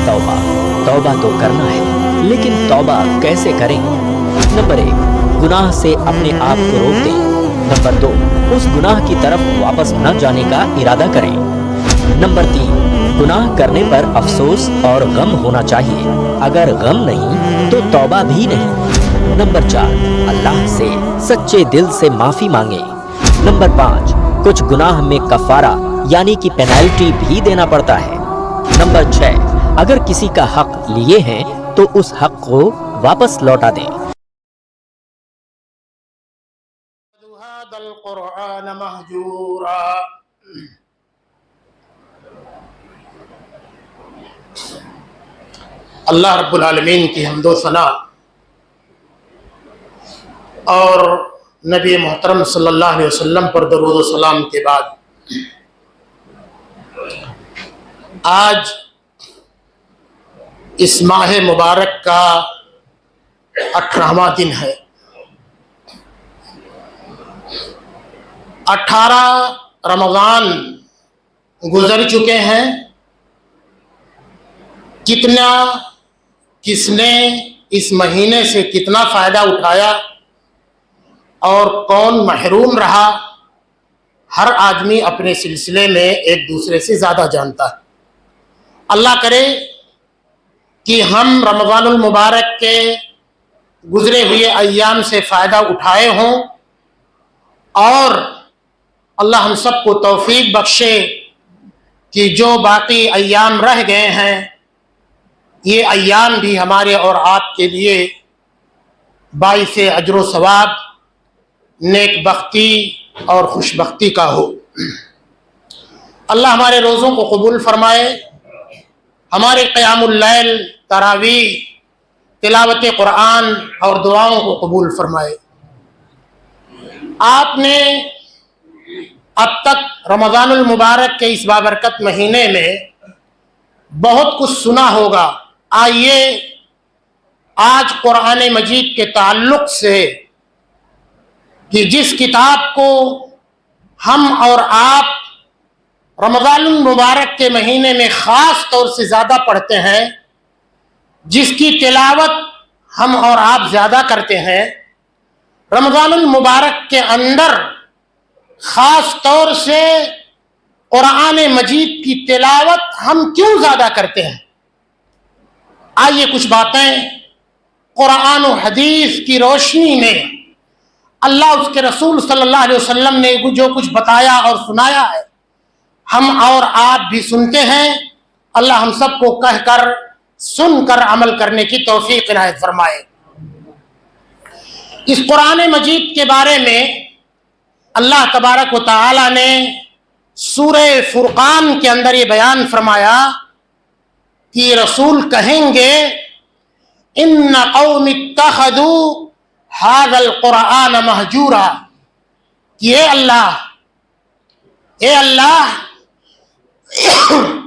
तौबा। तौबा तो करना है, लेकिन तौबा कैसे करें? नंबर 1, गुनाह से अपने आप को रोक दें। नंबर 2, उस गुनाह की तरफ वापस न जाने का इरादा करें। नंबर 3, गुनाह करने पर अफसोस और गम होना चाहिए। अगर गम नहीं तो तौबा भी नहीं। नंबर 4, अल्लाह से सच्चे दिल से माफी मांगे। नंबर 5, कुछ गुनाह में कफारा यानी कि पेनल्टी भी देना पड़ता है। नंबर 6, अगर किसी का हक लिए हैं तो उस हक को वापस लौटा दें। अल्लाह रब्बुल आलमीन की हम्दो सना और नबी मोहतरम सल्लल्लाहु अलैहि वसल्लम पर दरूद व सलाम के बाद आज इस माह मुबारक का 18वां दिन है। 18 रमज़ान गुजर चुके हैं। किसने इस महीने से कितना फ़ायदा उठाया और कौन महरूम रहा, हर आदमी अपने सिलसिले में एक दूसरे से ज़्यादा जानता है। अल्लाह करे कि हम रमज़ानुल मुबारक के गुज़रे हुए अय्याम से फ़ायदा उठाए हों और अल्लाह हम सबको तौफीक बख्शे कि जो बाकी अय्याम रह गए हैं ये अय्याम भी हमारे और आपके लिए बाइसे अजर सवाब, नेक बख्ती और खुशबख्ती का हो। अल्लाह हमारे रोज़ों को कबूल फरमाए, हमारे क़यामुल लैल, तरावीह, तिलावत कुरान और दुआओं को कबूल फरमाए। आपने अब तक रमज़ानुल मुबारक के इस बाबरकत महीने में बहुत कुछ सुना होगा। आइए आज कुरान मजीद के ताल्लुक़ से कि जिस किताब को हम और आप रमज़ानुल मुबारक के महीने में ख़ास तौर से ज़्यादा पढ़ते हैं, जिसकी तिलावत हम और आप ज़्यादा करते हैं, रमज़ानुल मुबारक के अंदर ख़ास तौर से कुरान मजीद की तिलावत हम क्यों ज़्यादा करते हैं? आइए कुछ बातें कुरान और हदीस की रोशनी में अल्लाह उसके रसूल सल्लल्लाहु अलैहि वसल्लम ने जो कुछ बताया और सुनाया है, हम और आप भी सुनते हैं। अल्लाह हम सबको कहकर सुनकर अमल करने की तौफीक इनायत फरमाए। इस कुरान मजीद के बारे में अल्लाह तबारक व तआला ने सूरह फुरकान के अंदर ये बयान फरमाया कि रसूल कहेंगे, इन्ना कौम इत्तखदू हाज़ल कुरान महजूरा, कि ए अल्लाह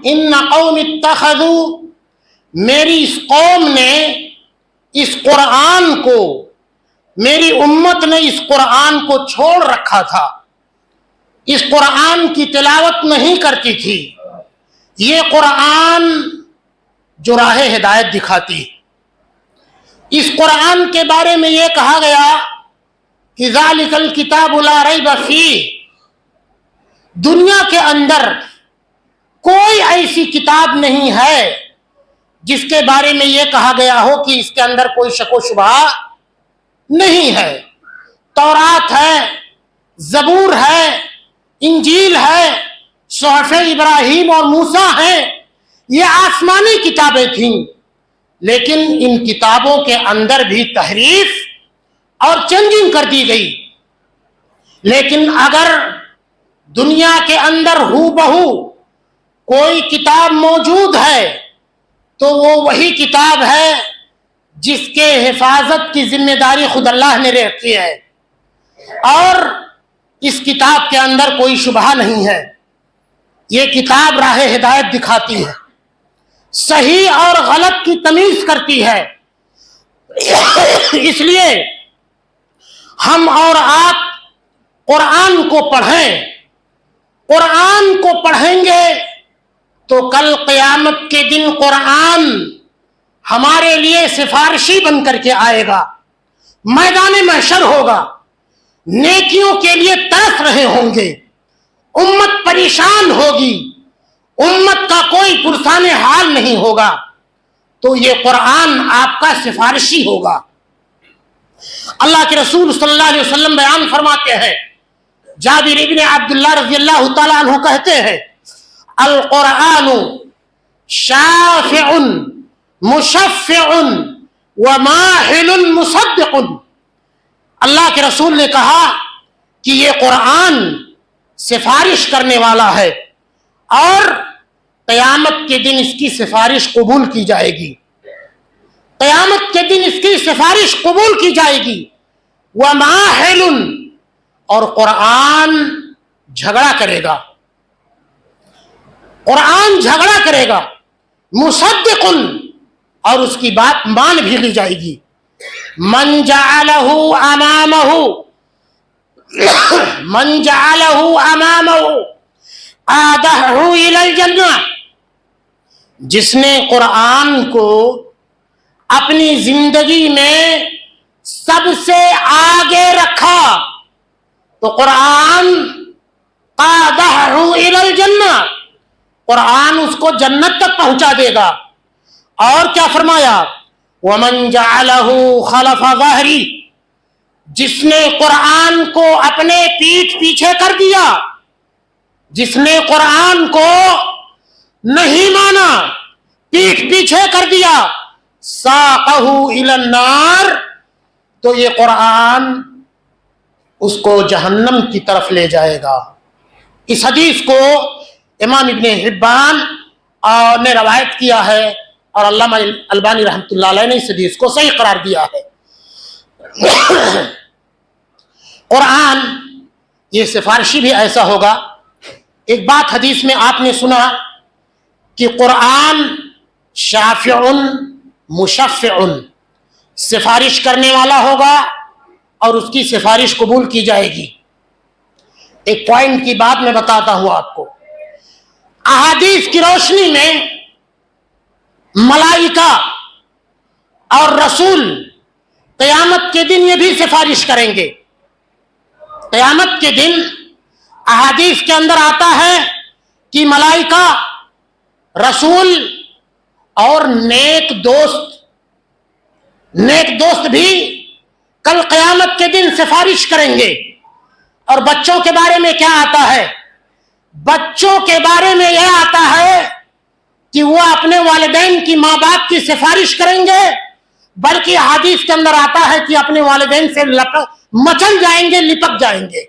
इन्ना कौम इत्तखदू, मेरी इस कौम ने इस कुरान को, मेरी उम्मत ने इस कुरान को छोड़ रखा था, इस कुरान की तिलावत नहीं करती थी। ये कुरान जो राह हिदायत दिखाती, इस कुरान के बारे में ये कहा गया कि ज़ालिकल किताबु ला रैब फीह, दुनिया के अंदर कोई ऐसी किताब नहीं है जिसके बारे में ये कहा गया हो कि इसके अंदर कोई शक व शुबहा नहीं है। तौरात है, ज़बूर है, इंजील है, सुहफ़े इब्राहीम और मूसा हैं, ये आसमानी किताबें थीं, लेकिन इन किताबों के अंदर भी तहरीफ और चेंजिंग कर दी गई। लेकिन अगर दुनिया के अंदर हूबहू कोई किताब मौजूद है तो वो वही किताब है जिसके हिफाजत की जिम्मेदारी खुद अल्लाह ने रखी है, और इस किताब के अंदर कोई शुबहा नहीं है। ये किताब राह हिदायत दिखाती है, सही और गलत की तमीज करती है। इसलिए हम और आप कुरान को पढ़ें। कुरान को पढ़ेंगे تو کل قیامت کے دن قرآن ہمارے لیے سفارشی بن کر کے آئے گا، میدان محشر ہوگا، نیکیوں کے لیے ترس رہے ہوں گے، امت پریشان ہوگی، امت کا کوئی پرسان حال نہیں ہوگا، تو یہ قرآن آپ کا سفارشی ہوگا۔ اللہ کے رسول صلی اللہ علیہ وسلم بیان فرماتے ہیں، جابر ابن عبداللہ رضی اللہ تعالیٰ عنہ کہتے ہیں، القرآن شافع مشفع وماحل مصدق۔ اللہ کے رسول نے کہا کہ یہ قرآن سفارش کرنے والا ہے اور قیامت کے دن اس کی سفارش قبول کی جائے گی، قیامت کے دن اس کی سفارش قبول کی جائے گی۔ وماحل، اور قرآن جھگڑا کرے گا، قرآن جھگڑا کرے گا۔ مصدق، اور اس کی بات مان بھی لی جائے گی۔ من جعلہ امامہ من جعلہ امامہ قادہ الی الجنہ، جس نے قرآن کو اپنی زندگی میں سب سے آگے رکھا تو قرآن قادہ الی الجنہ، قرآن اس کو جنت تک پہنچا دے گا۔ اور کیا فرمایا؟ ومن جعلہ خلف ظہری، جس نے قرآن کو اپنے پیٹھ پیچھے کر دیا، جس نے قرآن کو نہیں مانا، پیٹھ پیچھے کر دیا، ساقہ الی النار، تو یہ قرآن اس کو جہنم کی طرف لے جائے گا۔ اس حدیث کو امام ابن حبان نے روایت کیا ہے اور علامہ البانی رحمۃ اللہ علیہ نے اس حدیث کو صحیح قرار دیا ہے۔ قرآن یہ سفارشی بھی ایسا ہوگا۔ ایک بات حدیث میں آپ نے سنا کہ قرآن شافع مشفع، سفارش کرنے والا ہوگا اور اس کی سفارش قبول کی جائے گی۔ ایک پوائنٹ کی بات میں بتاتا ہوں آپ کو، احادیث کی روشنی میں ملائکہ اور رسول قیامت کے دن یہ بھی سفارش کریں گے۔ قیامت کے دن احادیث کے اندر آتا ہے کہ ملائکہ، رسول اور نیک دوست بھی کل قیامت کے دن سفارش کریں گے۔ اور بچوں کے بارے میں کیا آتا ہے؟ بچوں کے بارے میں یہ آتا ہے کہ وہ اپنے والدین کی، ماں باپ کی سفارش کریں گے، بلکہ حدیث کے اندر آتا ہے کہ اپنے والدین سے مچل جائیں گے، لپٹ جائیں گے،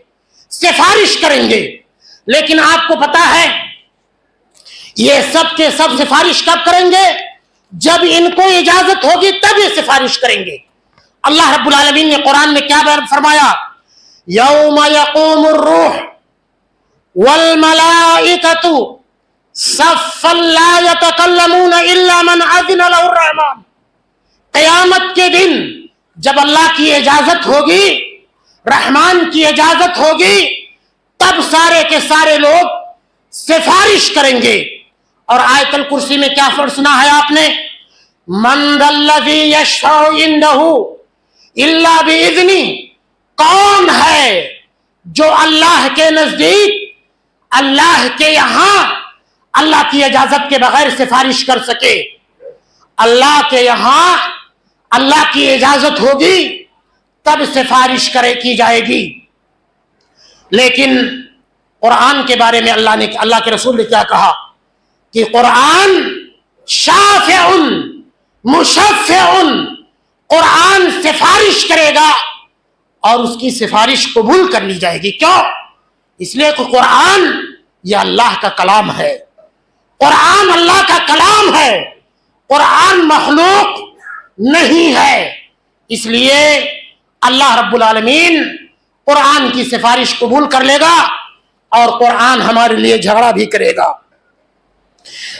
سفارش کریں گے۔ لیکن آپ کو پتا ہے یہ سب کے سب سفارش کب کریں گے؟ جب ان کو اجازت ہوگی تب یہ سفارش کریں گے۔ اللہ رب العالمین نے قرآن میں کیا بیان فرمایا؟ یوم یقوم الروح والملائکۃ صفا لا یتکلمون الا من اذن له الرحمن۔ قیامت کے دن جب اللہ کی اجازت ہوگی، رحمان کی اجازت ہوگی، تب سارے کے سارے لوگ سفارش کریں گے۔ اور آیت الکرسی میں کیا سنا ہے آپ نے؟ من ذا الذی یشفع عندہ الا باذنہ، کون ہے جو اللہ کے نزدیک، اللہ کے یہاں اللہ کی اجازت کے بغیر سفارش کر سکے؟ اللہ کے یہاں اللہ کی اجازت ہوگی تب سفارش کی جائے گی۔ لیکن قرآن کے بارے میں اللہ کے رسول نے کیا کہا کہ قرآن شافع مشفع، قرآن سفارش کرے گا اور اس کی سفارش قبول کر لی جائے گی۔ کیوں؟ اس لیے کہ قرآن یہ اللہ کا کلام ہے، قرآن اللہ کا کلام ہے، قرآن مخلوق نہیں ہے۔ اس لیے اللہ رب العالمین قرآن کی سفارش قبول کر لے گا اور قرآن ہمارے لیے جھگڑا بھی کرے گا۔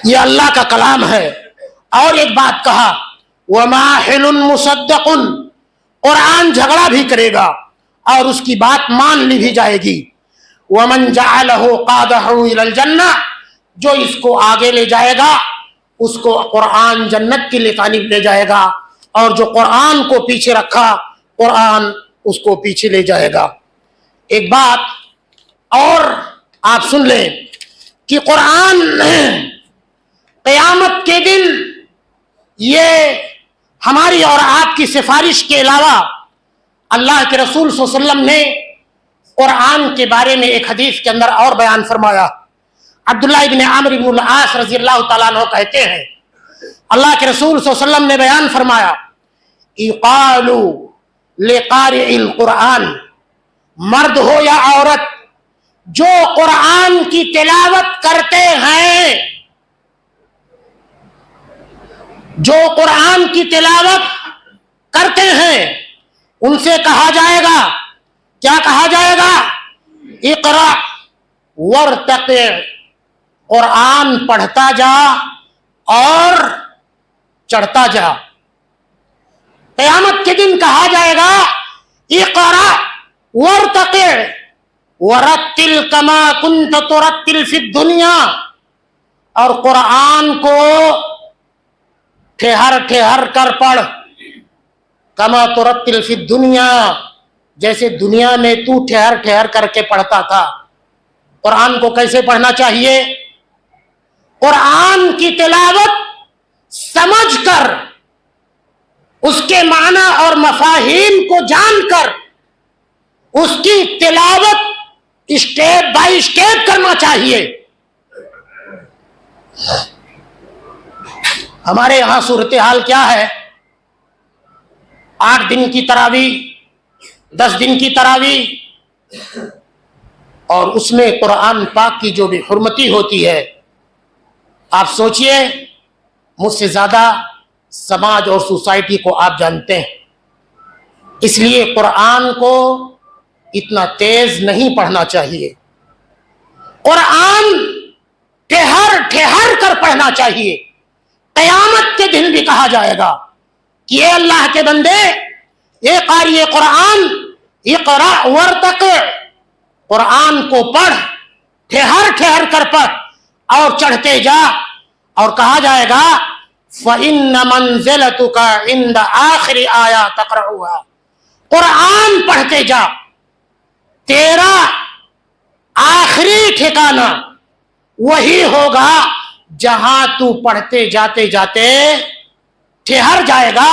یہ اللہ کا کلام ہے۔ اور ایک بات کہا، وماحل مصدق، قرآن جھگڑا بھی کرے گا اور اس کی بات مان لی بھی جائے گی۔ ومن جعلہ قادہ الی الجنہ، जो इसको आगे ले जाएगा उसको कुरान जन्नत की जानिब ले जाएगा, और जो कुरान को पीछे रखा कुरान उसको पीछे ले जाएगा। एक बात और आप सुन लें कि कुरान क़यामत के दिन ये हमारी और आपकी सिफारिश के अलावा अल्लाह के रसूल सल्लल्लाहु अलैहि वसल्लम ने कुरान के बारे में एक हदीस के अंदर और बयान फरमाया। अब्दुल्लाह इब्न आमिर इब्न अल-आस रज़ी अल्लाह तआला अन्हु कहते हैं, अल्लाह के रसूल सल्लल्लाहु अलैहि वसल्लम ने बयान फरमाया, इक़ालू लिक़ारिइल कुरान, मर्द हो या औरत जो कुरान की तिलावत करते हैं, जो कुरान की तिलावत करते हैं उनसे कहा जाएगा, क्या कहा जाएगा? इक़रा वर्तक़ि, कुरान पढ़ता जा और चढ़ता जा। क़यामत के दिन कहा जाएगा इक़रा वर्तक़ि वरत्तिल कमा कुन्त तुरत्तिल फिद दुनिया, और कुरान को ठहर ठहर कर पढ़, कमा तुरत्तिल फिद दुनिया, जैसे दुनिया में तू ठहर ठहर करके पढ़ता था। कुरान को कैसे पढ़ना चाहिए? कुरान की तिलावत समझकर, उसके माना और मफाहिम को जानकर उसकी तिलावत स्टेप बाय स्टेप करना चाहिए। हमारे यहां सूरत हाल क्या है? 8 दिन की तरावी, 10 दिन की तरावी, और उसमें कुरान पाक की जो भी हुर्मती होती है, आप सोचिए, मुझसे ज्यादा समाज और सोसाइटी को आप जानते हैं, इसलिए कुरान को इतना तेज नहीं पढ़ना चाहिए। कुरान ठहर ठहर कर पढ़ना चाहिए। क़यामत के दिन भी कहा जाएगा कि ये अल्लाह के बंदे, ये क़ारी कुरान, इक़रा वर्तक़ि, कुरान को पढ़, ठहर ठहर कर पढ़ और चढ़ते जा। और कहा जाएगा फ़इन्न मंज़िलतुका इंद आखिरी आया तक़रउहा, कुरान पढ़ते जा, तेरा आखिरी ठिकाना वही होगा जहां तू पढ़ते जाते जाते ठहर जाएगा।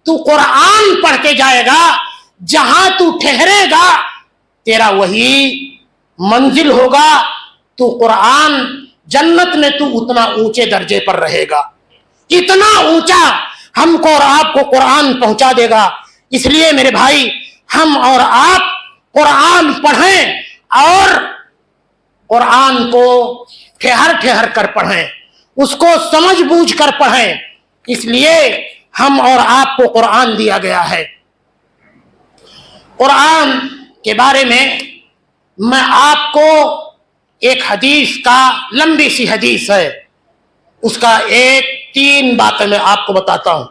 तू कुरान पढ़ते जाएगा, जहां तू ठहरेगा तेरा वही मंजिल होगा। तू कुरान, जन्नत में तू उतना ऊंचे दर्जे पर रहेगा, इतना ऊंचा हमको और आपको कुरान पहुंचा देगा। इसलिए मेरे भाई, हम और आप कुरान पढ़ें और कुरान को ठहर ठहर कर पढ़ें, उसको समझ बूझ कर पढ़ें। इसलिए हम और आपको कुरान दिया गया है। कुरान के बारे में मैं आपको एक हदीस का, लंबी सी हदीस है, उसका 3 बातें मैं आपको बताता हूं।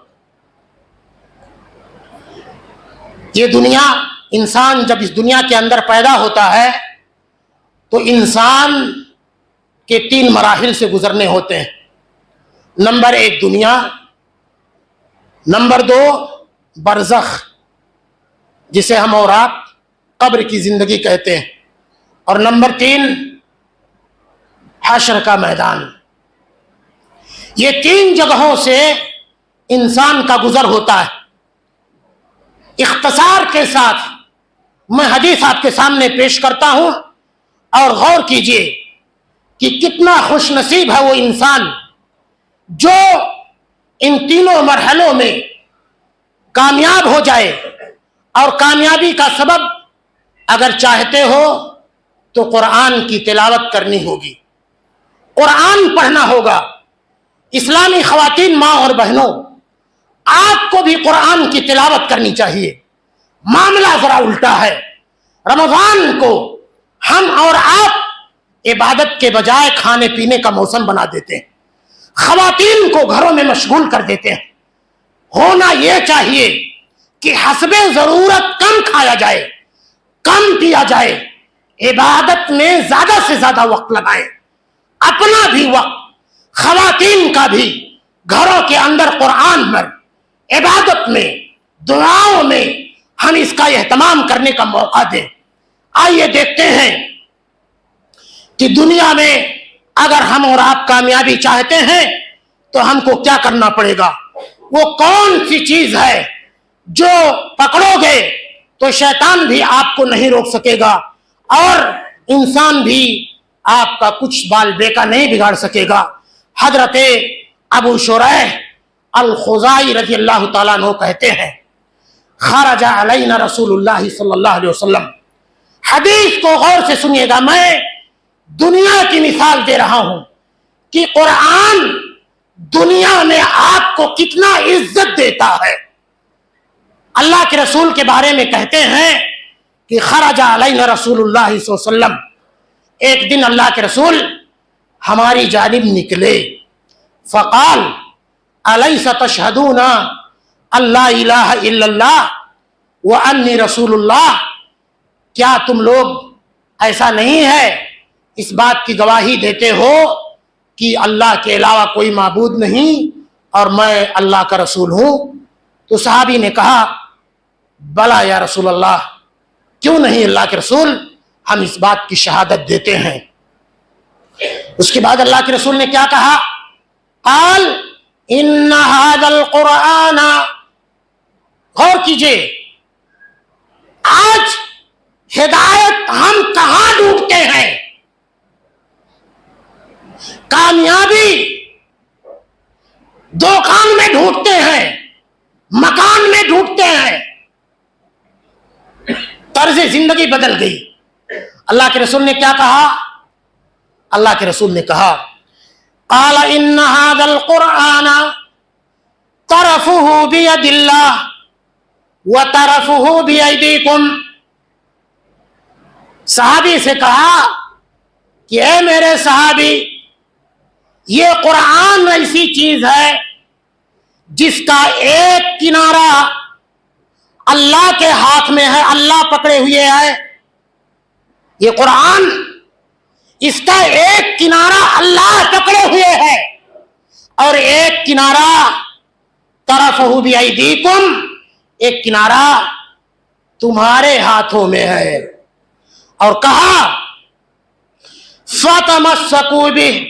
ये दुनिया, इंसान जब इस दुनिया के अंदर पैदा होता है तो इंसान के 3 मराहिल से गुजरने होते हैं। नंबर 1 दुनिया, नंबर 2 बरज़ख, जिसे हम और आप कब्र की जिंदगी कहते हैं, और नंबर 3 हश्र का मैदान। ये 3 जगहों से इंसान का गुजर होता है। इख्तसार के साथ मैं हदीस आपके सामने पेश करता हूं, और गौर कीजिए कि कितना खुशनसीब है वो इंसान जो इन 3 मरहलों में कामयाब हो जाए। और कामयाबी का सबब अगर चाहते हो तो कुरान की तिलावत करनी होगी, कुरान पढ़ना होगा। इस्लामी ख्वातीन, माँ और बहनों, आपको भी कुरान की तिलावत करनी चाहिए। मामला जरा उल्टा है। रमजान को हम और आप इबादत के बजाय खाने पीने का मौसम बना देते हैं, ख्वातीन को घरों में मशगूल कर देते हैं। होना यह चाहिए कि हस्बे जरूरत कम खाया जाए, कम पिया जाए, इबादत में ज्यादा से ज्यादा वक्त लगाएं, अपना भी वक्त, खवातीन का भी घरों के अंदर कुरान पर इबादत में, दुआओं में हम इसका एहतमाम करने का मौका दें। आइए देखते हैं कि दुनिया में अगर हम और आप कामयाबी चाहते हैं तो हमको क्या करना पड़ेगा। वो कौन सी चीज है जो पकड़ोगे तो शैतान भी आपको नहीं रोक सकेगा और इंसान भी आपका कुछ बाल बेका नहीं बिगाड़ सकेगा। हजरत अबू शुरैह अल खुजाई रज़ी अल्लाह ताला अन्हु कहते हैं, खरजा अलैना रसूलुल्लाह सल्लल्लाहु अलैहि वसल्लम। हदीस को गौर से सुनिएगा, मैं दुनिया की मिसाल दे रहा हूं कि कुरान दुनिया में आपको कितना इज्जत देता है। अल्लाह के रसूल के बारे में कहते हैं कि खरजा अलैना रसूलुल्लाह सल्लल्लाहु अलैहि वसल्लम, एक दिन अल्लाह के रसूल हमारी जानिब निकले। फ़क़ाल अलैसा तशहदूना अल्ला इलाहा इल्लल्लाह व अन्नी रसूलुल्लाह, क्या तुम लोग ऐसा नहीं है, इस बात की गवाही देते हो कि अल्लाह के अलावा कोई माबूद नहीं और मैं अल्लाह का रसूल हूं। तो सहाबी ने कहा, बला या रसूल अल्लाह, क्यों नहीं अल्लाह के रसूल, हम इस बात की शहादत देते हैं। उसके बाद अल्लाह के रसूल ने क्या कहा, काल इन्ना हादल कुरान, गौर कीजिए, आज हिदायत हम कहां ढूंढते हैं, कामयाबी दुकान में ढूंढते हैं, मकान में ढूंढते हैं, तर्ज जिंदगी बदल गई। अल्लाह के रसूल ने क्या कहा, अल्लाह के रसूल ने कहा, क़ाल इन्ना हादल कुरान तरफुहु बियदिल्लाह व तरफुहु बियदीकुम। सहाबी से कहा कि ऐ मेरे सहाबी, ये कुरान ऐसी चीज है जिसका एक किनारा अल्लाह के हाथ में है, अल्लाह पकड़े हुए है। ये कुरान, इसका एक किनारा अल्लाह पकड़े हुए है और एक किनारा तरफहु बिअयदीकुम, एक किनारा तुम्हारे हाथों में है। और कहा फतमस्सकू बिह,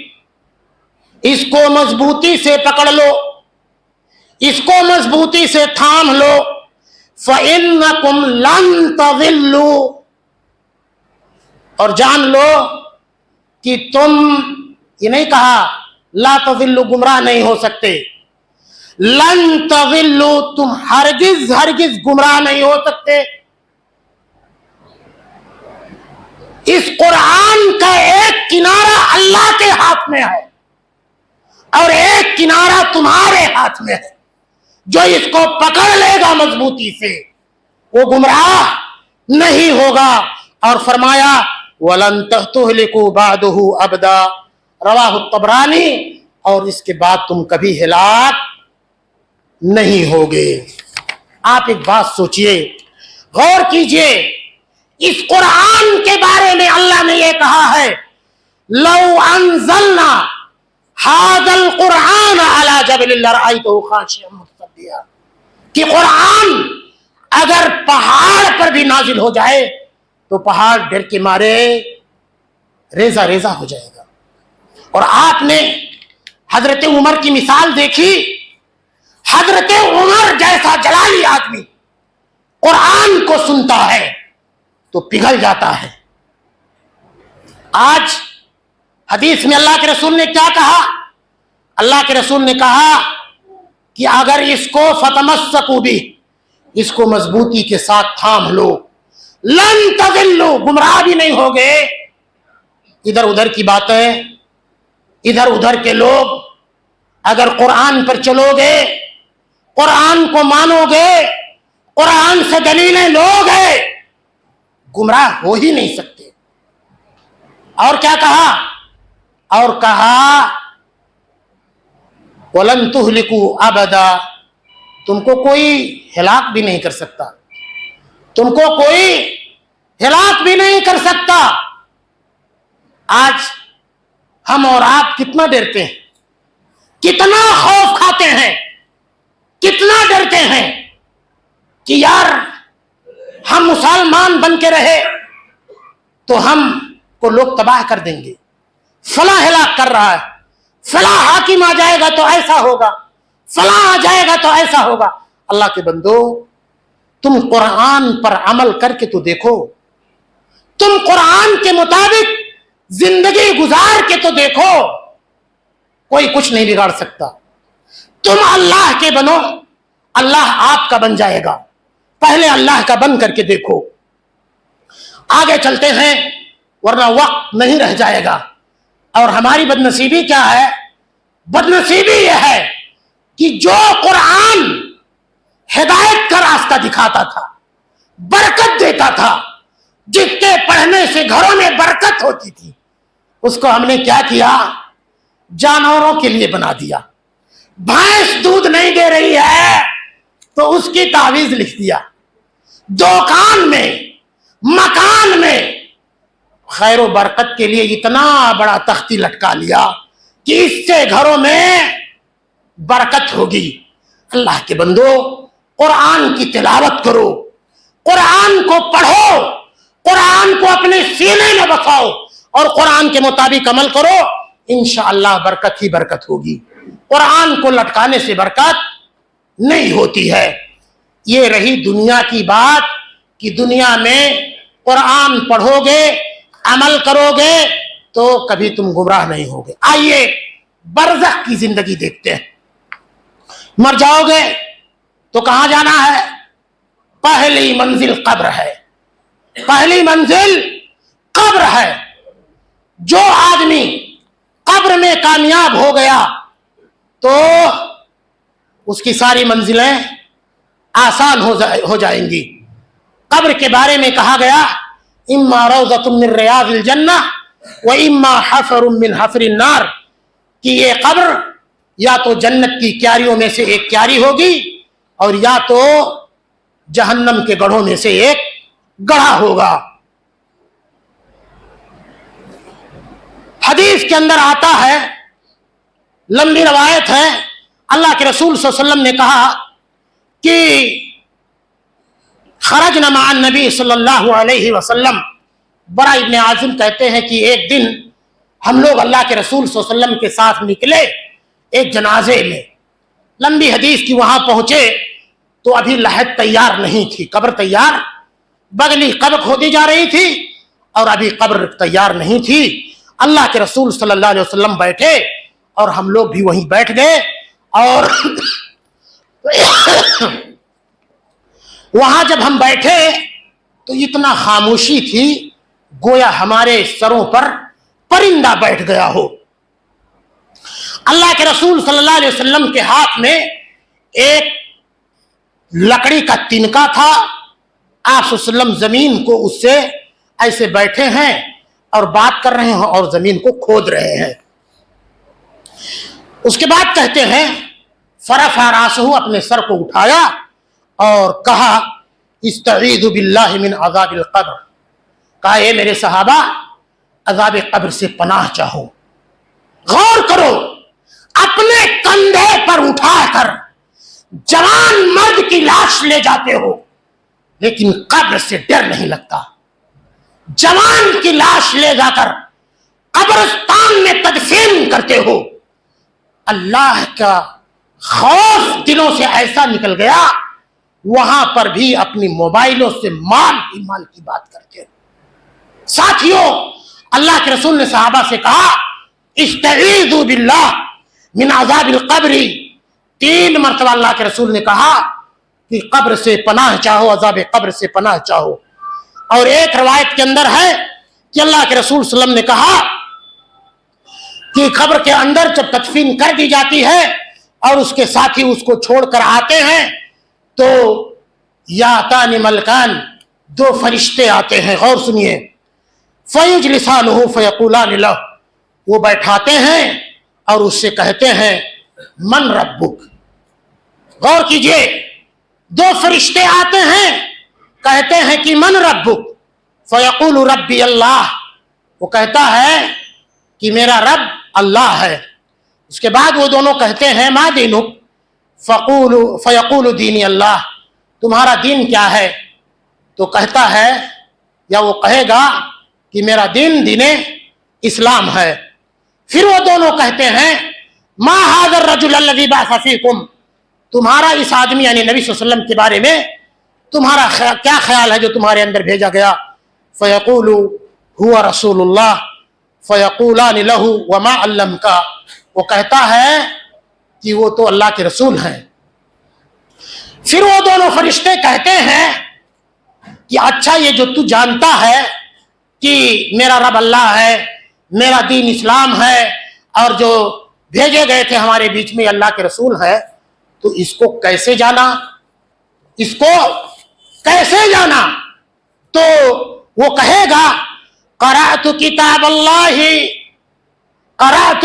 इसको मजबूती से पकड़ लो, इसको मजबूती से थाम लो। फ़इन्नकुम लन तज़िल्लू, और जान लो कि तुम, ये नहीं कहा ला तज़िल्लू, गुमराह नहीं हो सकते, लन तज़िल्लू, तुम हरगिज हरगिज गुमराह नहीं हो सकते। इस कुरान का एक किनारा अल्लाह के हाथ में है और एक किनारा तुम्हारे हाथ में है। जो इसको पकड़ लेगा मजबूती से वो गुमराह नहीं होगा। और फरमाया वलन तुहलिकू बादहु अबदा, रवाहु तबरानी, और इसके बाद तुम कभी हिलाक नहीं होगे। आप एक बात सोचिए, गौर कीजिए, इस कुरान के बारे में अल्लाह ने यह कहा है, लौ अंज़लना हाज़ल कुरान अला जबलिन लरअयतहु खाशिअन मुतसद्दिया, कि कुरान अगर पहाड़ पर भी नाजिल हो जाए तो पहाड़ डर के मारे रेजा रेजा हो जाएगा। और आपने हजरत उमर की मिसाल देखी, हजरत उमर जैसा जलाली आदमी कुरान को सुनता है तो पिघल जाता है। आज हदीस में अल्लाह के रसूल ने क्या कहा, अल्लाह के रसूल ने कहा कि अगर इसको फतमस्सकू बिह, इसको मजबूती के साथ थाम लो, लन तज़िल्लू, गुमराह भी नहीं होगे। इधर उधर की बातें, इधर उधर के लोग, अगर कुरान पर चलोगे, कुरान को मानोगे, कुरान से दलीलें लोगे, गुमराह हो ही नहीं सकते। और क्या कहा, और कहा वलन तुहलिकू अबदा, तुमको कोई हिलाक भी नहीं कर सकता, तुमको कोई हिलाक भी नहीं कर सकता। आज हम और आप कितना डरते हैं, कितना खौफ खाते हैं, कितना डरते हैं कि यार हम मुसलमान बन के रहे तो हमको लोग तबाह कर देंगे, फला हिलाक कर रहा है, फला हाकिम आ जाएगा तो ऐसा होगा, फला आ जाएगा तो ऐसा होगा। अल्लाह के बंदो, तुम कुरान पर अमल करके तो देखो, तुम कुरान के मुताबिक जिंदगी गुजार के तो देखो, कोई कुछ नहीं बिगाड़ सकता। तुम अल्लाह के बनो, अल्लाह आपका बन जाएगा। पहले अल्लाह का बन करके देखो, आगे चलते हैं वरना वक्त नहीं रह जाएगा। और हमारी बदनसीबी क्या है? बदनसीबी यह है कि जो कुरान हिदायत का रास्ता दिखाता था, बरकत देता था, जिसके पढ़ने से घरों में बरकत होती थी, उसको हमने क्या किया? जानवरों के लिए बना दिया। भैंस दूध नहीं दे रही है तो उसकी तावीज लिख दिया, दुकान में, मकान में खैर बरकत के लिए इतना बड़ा तख्ती लटका लिया कि इससे घरों में बरकत होगी। अल्लाह के बंदो, कुरान की तिलावत करो, कुरान को पढ़ो, कुरान को अपने सीने में बसाओ और कुरान के मुताबिक अमल करो, इंशाअल्लाह बरकत ही बरकत होगी। कुरान को लटकाने से बरकत नहीं होती है। ये रही दुनिया की बात कि दुनिया में कुरान पढ़ोगे, अमल करोगे तो कभी तुम गुमराह नहीं होगे। आइए बरज़ख की जिंदगी देखते हैं। मर जाओगे तो कहां जाना है? पहली मंजिल कब्र है, पहली मंजिल कब्र है। जो आदमी कब्र में कामयाब हो गया तो उसकी सारी मंजिलें आसान हो जाएंगी। कब्र के बारे में कहा गया, इम्मा रौज़तुम मिन रियाज़िल जन्नह व इम्मा हफ़रुम मिन हफ़रिन नार, कि ये कब्र या तो जन्नत की क्यारियों में से एक क्यारी होगी और या तो जहन्नम के गढ़ों में से एक गढ़ा होगा। हदीस के अंदर आता है, लंबी रवायत है, अल्लाह के रसूल सल्लल्लाहु अलैहि वसल्लम ने कहा कि खरजना मअन नबी सल्लल्लाहु अलैहि वसल्लम। बरा इब्न आज़िम कहते हैं कि एक दिन हम लोग अल्लाह के रसूल सल्लल्लाहु अलैहि वसल्लम के साथ निकले एक जनाजे में। लंबी हदीस की वहां पहुंचे तो अभी लहद तैयार नहीं थी, कब्र तैयार, बगली कब्र खोदी जा रही थी और अभी कब्र तैयार नहीं थी। अल्लाह के रसूल सल्लल्लाहु अलैहि वसल्लम बैठे और हम लोग भी वहीं बैठ गए और वहां जब हम बैठे तो इतना खामोशी थी गोया हमारे सरों पर परिंदा बैठ गया हो। अल्लाह के रसूल सल्लल्लाहु अलैहि वसल्लम के हाथ में एक लकड़ी का तिनका था। आप सल्लल्लाहु अलैहि वसल्लम जमीन को उससे ऐसे बैठे हैं और बात कर रहे हैं और जमीन को खोद रहे हैं। उसके बाद कहते हैं, फरफा रासहु, अपने सर को उठाया और कहा, इस्तईज़ु बिल्लाहि मिन अज़ाबिल क़ब्र। कहा, ये मेरे सहाबा, अज़ाब कब्र से पनाह चाहो। गौर करो, अपने कंधे पर उठाकर जवान मर्द की लाश ले जाते हो लेकिन कब्र से डर नहीं लगता। जवान की लाश ले जाकर कब्रिस्तान में तदफीन करते हो। अल्लाह का खौफ दिलों से ऐसा निकल गया, वहां पर भी अपनी मोबाइलों से माल ही माल की बात करते हो। साथियों, अल्लाह के रसूल ने सहाबा से कहा, इस्तईज़ु बिल्लाह मिन अज़ाबिल क़ब्र। 3 मरतबा अल्लाह के रसूल ने कहा कि कब्र से पनाह चाहो, अज़ाब कब्र से पनाह चाहो। और एक रवायत के अंदर है कि अल्लाह के रसूल सल्लल्लाहु अलैहि वसल्लम ने कहा कि कब्र के अंदर जब तदफीन कर दी जाती है और उसके साथी उसको छोड़कर आते हैं तो यातानी मलकान, 2 फरिश्ते आते हैं। और सुनिए, फयुजलिसानुहु फयक़ूलान लहु, वो बैठाते हैं और उससे कहते हैं, मन रब्बुक। गौर कीजिए, 2 फरिश्ते आते हैं, कहते हैं कि मन रब्बुक, फयक़ूलु रब्बी अल्लाह। वो कहता है कि मेरा रब اللہ ہے. اس کے بعد وہ دونوں کہتے ہیں ما دینک فیقول دینی اللہ, تمہارا دین کیا ہے؟ تو کہتا ہے یا وہ کہے گا کہ میرا دین دین اسلام ہے. پھر وہ دونوں کہتے ہیں ما ھذا الرجل الذی بعث فیکم, تمہارا اس آدمی یعنی نبی صلی اللہ علیہ وسلم کے بارے میں تمہارا کیا خیال ہے جو تمہارے اندر بھیجا گیا؟ فیقول هو رسول اللہ فیقولان له وما علمک, وہ کہتا ہے کہ وہ تو اللہ کے رسول ہیں. پھر وہ دونوں فرشتے کہتے ہیں کہ اچھا یہ جو تو جانتا ہے کہ میرا رب اللہ ہے, میرا دین اسلام ہے, اور جو بھیجے گئے تھے ہمارے بیچ میں اللہ کے رسول ہے, تو اس کو کیسے جانا, اس کو کیسے جانا؟ تو وہ کہے گا قرأت کتاب اللہ قرأت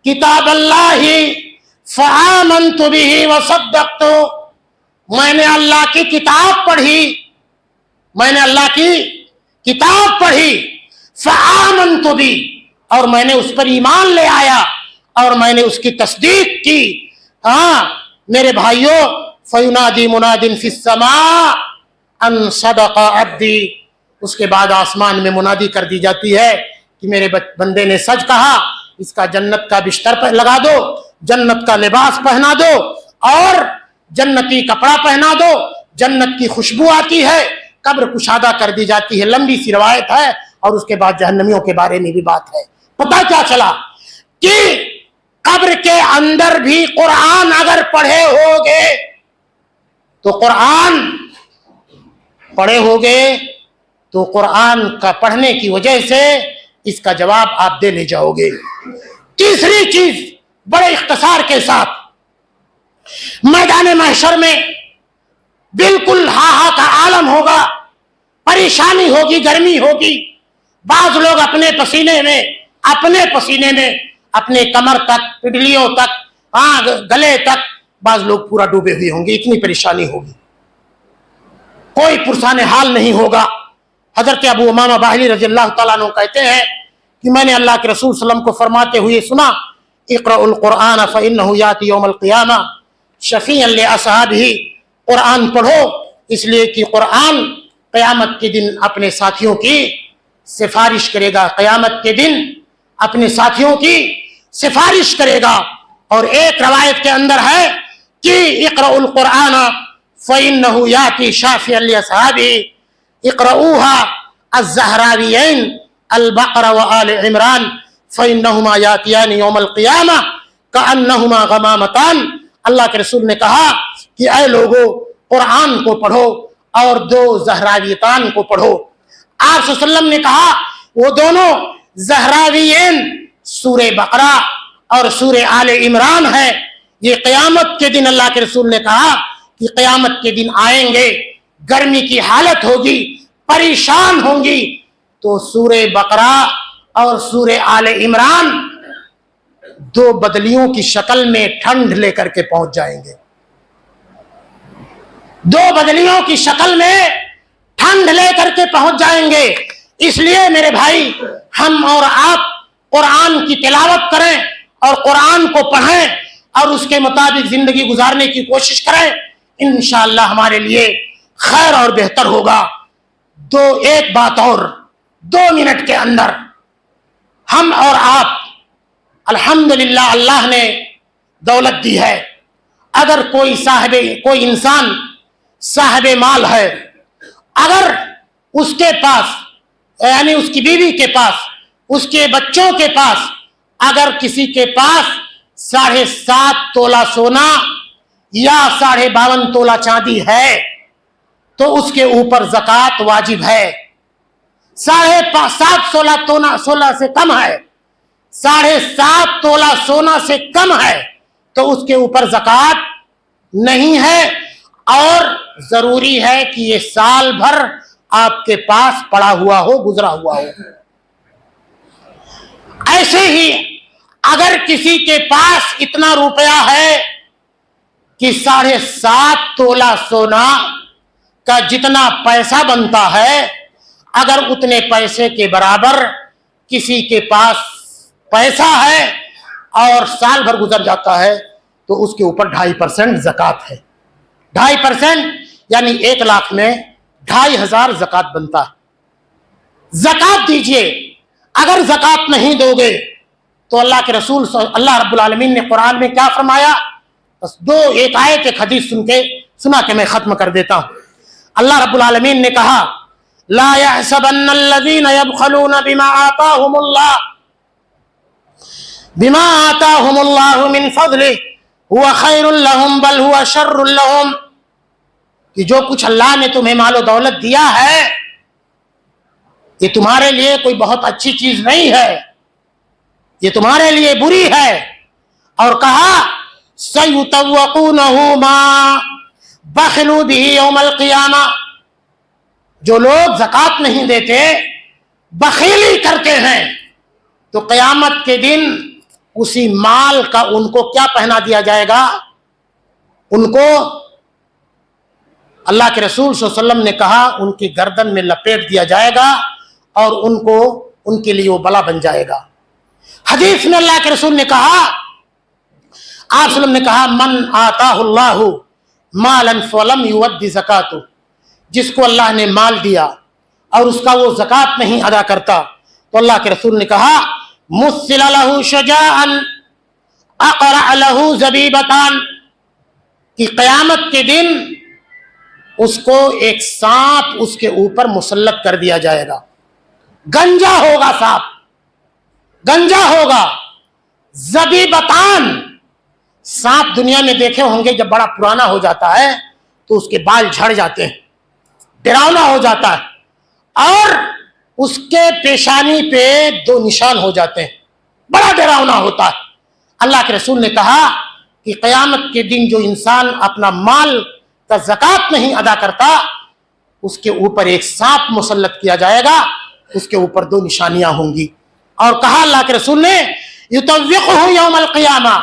کتاب اللہ فآمنت به وصدقت, میں نے اللہ کی کتاب پڑھی, میں نے اللہ کی کتاب پڑھی, فآمنت به, اور میں نے اس پر ایمان لے آیا اور میں نے اس کی تصدیق کی. ہاں میرے بھائیوں, فینادی مناد فی السماء ان صدق عبدی, اس کے بعد آسمان میں منادی کر دی جاتی ہے کہ میرے بندے نے سچ کہا, اس کا جنت کا بستر پہ لگا دو, جنت کا لباس پہنا دو اور جنتی کپڑا پہنا دو, جنت کی خوشبو آتی ہے, قبر کشادہ کر دی جاتی ہے. لمبی سی روایت ہے, اور اس کے بعد جہنمیوں کے بارے میں بھی بات ہے. پتہ کیا چلا کہ قبر کے اندر بھی قرآن اگر پڑھے ہوگے تو قرآن کا پڑھنے کی وجہ سے اس کا جواب آپ دے لے جاؤ گے. تیسری چیز بڑے اختصار کے ساتھ, میدان محشر میں بالکل ہاہا کا عالم ہوگا, پریشانی ہوگی, گرمی ہوگی. بعض لوگ اپنے پسینے میں اپنے کمر تک, پڈلیوں تک, گلے تک, بعض لوگ پورا ڈوبے ہوئے ہوں گے, اتنی پریشانی ہوگی, کوئی پرسان حال نہیں ہوگا. حضرت ابو امامہ باہلی رضی اللہ تعالیٰ عنہ کہتے ہیں کہ میں نے اللہ کے رسول صلی اللہ علیہ وسلم کو فرماتے ہوئے سنا, اقرأوا القرآن فإنه یأتی یوم القیامہ شفیعا لأصحابہ, قرآن پڑھو اس لیے کہ قرآن قیامت کے دن اپنے ساتھیوں کی سفارش کرے گا, قیامت کے دن اپنے ساتھیوں کی سفارش کرے گا. اور ایک روایت کے اندر ہے کہ اقرأوا القرآن فإنه یأتی شافعا لأصحابہ, اقرؤوها الزہراویین البقرہ وآل عمران فإنہما یاتیان یوم القیامہ کأنہما غمامتان. اللہ کے رسول نے کہا کہ اے لوگو قرآن کو پڑھو اور دو زہراویتان کو پڑھو. آپ صلی اللہ علیہ وسلم نے کہا وہ دونوں زہراویین سورہ بقرہ اور سورہ آل عمران ہے. یہ قیامت کے دن اللہ کے رسول نے کہا کہ قیامت کے دن آئیں گے, گرمی کی حالت ہوگی, پریشان ہوں گی, تو سورہ بقرہ اور سورہ آل عمران دو بدلیوں کی شکل میں ٹھنڈ لے کر کے پہنچ جائیں گے, دو بدلیوں کی شکل میں ٹھنڈ لے کر کے پہنچ جائیں گے. اس لیے میرے بھائی ہم اور آپ قرآن کی تلاوت کریں اور قرآن کو پڑھیں اور اس کے مطابق زندگی گزارنے کی کوشش کریں, انشاءاللہ ہمارے لیے خیر اور بہتر ہوگا. ایک بات اور 2 منٹ کے اندر, ہم اور آپ الحمدللہ اللہ نے دولت دی ہے. اگر کوئی انسان صاحب مال ہے, اگر اس کے پاس یعنی اس کی بیوی کے پاس, اس کے بچوں کے پاس اگر کسی کے پاس 7.5 تولہ سونا یا 52.5 تولہ چاندی ہے تو اس کے اوپر زکوٰۃ واجب ہے. 7.5 تولہ سے کم ہے, 7.5 تولہ سونا سے کم ہے تو اس کے اوپر زکوٰۃ نہیں ہے, اور ضروری ہے کہ یہ سال بھر آپ کے پاس پڑا ہوا ہو, گزرا ہوا ہو. ایسے ہی اگر کسی کے پاس اتنا روپیہ ہے کہ 7.5 تولہ سونا کا جتنا پیسہ بنتا ہے, اگر اتنے پیسے کے برابر کسی کے پاس पैसा है और साल भर गुजर जाता है तो उसके ऊपर 2.5% ज़कात है। 2.5% यानी 1 लाख में 2,500 ज़कात बनता है। ज़कात दीजिए। अगर ज़कात नहीं दोगे तो अल्लाह के रसूल अल्लाह रब्बुल आलमीन ने कुरान में क्या फरमाया, बस एक आयत एक हदीस सुना के मैं खत्म कर देता हूं। अल्लाह रब्बुल आलमीन ने कहा, ला यहसबन्नल्लज़ीना यबखलूना बिमा आताहुमुल्लाहु मिन फज़लिहि हुवा खैरुल लहुम बल हुवा शर्रुल लहुम, कि जो कुछ अल्लाह ने तुम्हें मालो दौलत दिया है ये तुम्हारे लिए कोई बहुत अच्छी चीज नहीं है, ये तुम्हारे लिए बुरी है। और कहा सयुतव्वक़ूनहु मा बख़लू बिही यौमल क़ियामा, जो लोग ज़कात नहीं देते, बख़ीली करते हैं, तो क़यामत के दिन उसी माल का उनको क्या पहना दिया जाएगा, उनको अल्लाह के रसूल सल्लल्लाहु अलैहि वसल्लम ने कहा उनकी गर्दन में लपेट दिया जाएगा और उनको उनके लिए वो बला बन जाएगा। हदीस में अल्लाह के रसूल ने कहा, आप सल्लम ने कहा, मन आताहुल्लाहु मालन फलम युअद्दि ज़कातु, जिसको अल्लाह ने माल दिया और उसका वो ज़कात नहीं अदा करता, तो अल्लाह के रसूल ने कहा मुस्सिला लहू शुजाअन अक़रा लहू ज़बीबतान, कि क़यामत के दिन उसको एक सांप उसके ऊपर मुसल्लत कर दिया जाएगा। गंजा होगा सांप, गंजा होगा। ज़बीबतान, सांप दुनिया में देखे होंगे जब बड़ा पुराना हो जाता है तो उसके बाल झड़ जाते हैं, डरावना हो जाता है और उसके पेशानी पे 2 निशान हो जाते हैं, बड़ा डरावना होता है। अल्लाह के रसूल ने कहा कि क़यामत के दिन जो इंसान अपना माल का ज़कात नहीं अदा करता, उसके ऊपर एक सांप मुसल्लत किया जाएगा, उसके ऊपर 2 निशानियां होंगी। और कहा अल्लाह के रसूल ने युतव्विक़ुहु यौमल क़ियामा,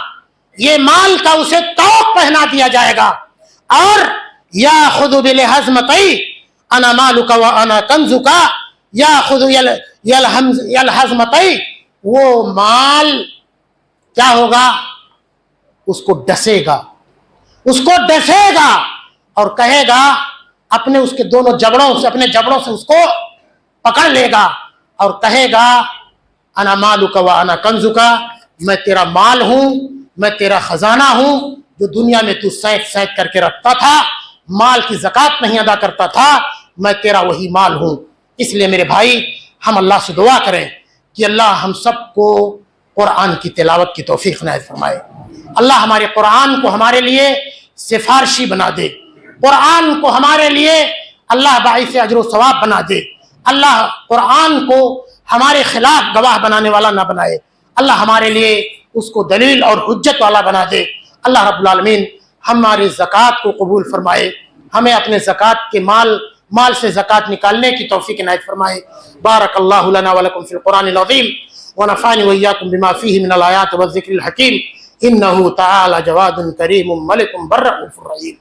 ये माल का उसे तौक़ पहना दिया जाएगा और याख़ुज़ु बिल हज़मतै अना मालुका व अना कंज़ुका याख़ुज़ु यल हज़मतै, वो माल क्या होगा, उसको डसेगा, उसको डसेगा और कहेगा, अपने उसके दोनों जबड़ों से, अपने जबड़ों से उसको पकड़ लेगा और कहेगा अना मालुका व अना कंज़ुका, मैं तेरा माल हूं, मैं तेरा खजाना हूं, जो दुनिया में तू सैंत सैंत करके रखता था, माल की ज़कात नहीं अदा करता था, मैं तेरा वही माल हूं। इसलिए मेरे भाई, हम अल्लाह से दुआ करें कि अल्लाह हम सबको कुरान की तिलावत की तौफीक इनायत फरमाए। अल्लाह हमारे कुरान को हमारे लिए सिफारशी बना दे, कुरान को हमारे लिए अल्लाह बाइस अजर व सवाब बना दे। अल्लाह कुरान को हमारे खिलाफ गवाह बनाने वाला ना बनाए, अल्लाह हमारे लिए उसको दलील और हुज्जत वाला बना दे। अल्लाह रब्बुल आलमीन हमारी ज़कात को कबूल फरमाए, हमें अपने ज़कात के माल से ज़कात निकालने की तौफीक इनायत फरमाए। बारकल्लाहु लना व लकुम फिल कुरानिल अज़ीम व नफ़अनी व इय्याकुम बिमा फ़ीहि मिनल आयाति व ज़िक्रिल हकीम। इन्नहु तआला जवादुन करीमुम मलिकुम बर्रउफ़ुर रहीम।